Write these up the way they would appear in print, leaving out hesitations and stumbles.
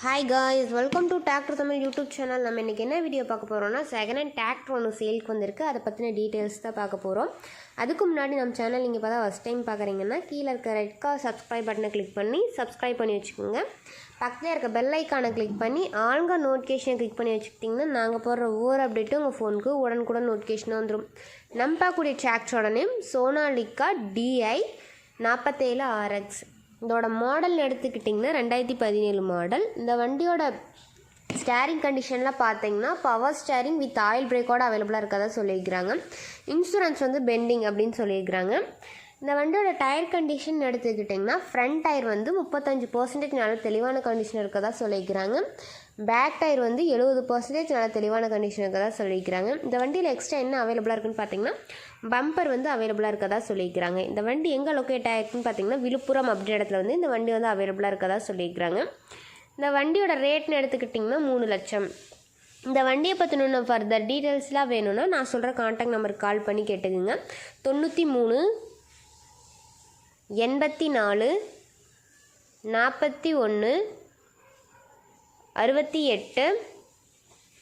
Hi guys, welcome to Tractor Tamil YouTube channel. நம்ம இன்னைக்கு என்ன வீடியோ பார்க்க போறோம்னா செகண்ட் ஹேண்ட் டிராக்டர் ஒன்று சேல்க்கு வந்திருக்கு. அதை பற்றின டீட்டெயில்ஸ் தான் பார்க்க போகிறோம். அதுக்கு முன்னாடி நம்ம சேனல் நீங்கள் பார்த்தா ஃபஸ்ட் டைம் பார்க்குறீங்கன்னா கீழே இருக்க ரெட் கலர் சப்ஸ்கிரைப் பட்டனை கிளிக் பண்ணி சப்ஸ்கிரைப் பண்ணி வச்சுக்கோங்க. பக்கத்தில் இருக்க பெல் ஐக்கானை கிளிக் பண்ணி ஆல்ங்க நோட்டிஃபிகேஷனை கிளிக் பண்ணி வச்சுக்கிட்டிங்கன்னா நாங்கள் போடுற ஒவ்வொரு அப்டேட்டும் உங்கள் ஃபோனுக்கு உடனுக்குடன் நோட்டிஃபிகேஷனாக வந்துடும். நம்ம பார்க்கக்கூடிய டிராக்டரோட நேம் சோனாலிகா DI 47 RX. இதோட மாடல் எடுத்துக்கிட்டிங்கன்னா 2017 மாடல். இந்த வண்டியோட ஸ்டேரிங் கண்டிஷன்லாம் பார்த்தீங்கன்னா பவர் ஸ்டேரிங் வித் ஆயில் பிரேக்கோட அவைலபிளாக இருக்கதா சொல்லியிருக்கிறாங்க. இன்சூரன்ஸ் வந்து பெண்டிங் அப்படின்னு சொல்லியிருக்கிறாங்க. இந்த வண்டியோட டயர் கண்டிஷன் எடுத்துக்கிட்டிங்கன்னா ஃப்ரண்ட் டயர் வந்து 35% நல்ல தெளிவான கண்டிஷன் இருக்கதா சொல்லியிருக்கிறாங்க. பேக் டயர் வந்து 70% நல்ல தெளிவான கண்டிஷன் இருக்கதா சொல்லியிருக்கிறாங்க. இந்த வண்டியில் எக்ஸ்ட்ரா என்ன அவைலபிளாக இருக்குன்னு பார்த்தீங்கன்னா பம்பர் வந்து அவைலபிளாக இருக்கதா சொல்லியிருக்கிறாங்க. இந்த வண்டி எங்கே லொக்கேட் ஆகிருக்குன்னு பார்த்தீங்கன்னா விழுப்புரம் அப்படி இடத்துல வந்து இந்த வண்டி வந்து அவைலபிளாக இருக்கதா சொல்லியிருக்கிறாங்க. இந்த வண்டியோட ரேட்னு எடுத்துக்கிட்டிங்கன்னா 3 லட்சம். இந்த வண்டியை பற்றின ஃபர்தர் டீட்டெயில்ஸ்லாம் வேணும்னா நான் சொல்கிற கான்டாக்ட் நம்பருக்கு கால் பண்ணி கேட்டுக்குங்க. 93 84 41 68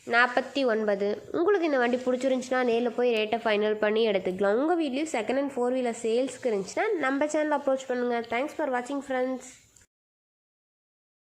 49. உங்களுக்கு இந்த வண்டி பிடிச்சிருந்துச்சுன்னா நேரில் போய் ரேட்டை ஃபைனல் பண்ணி எடுத்துக்கலாம். உங்கள் வீட்லேயும் செகண்ட் ஹேண்ட் 4 வீலர் சேல்ஸ்க்கு இருந்துச்சுன்னா நம்ம சேனல் அப்ரோச் பண்ணுங்கள். தேங்க்ஸ் ஃபார் வாட்சிங் ஃப்ரெண்ட்ஸ்.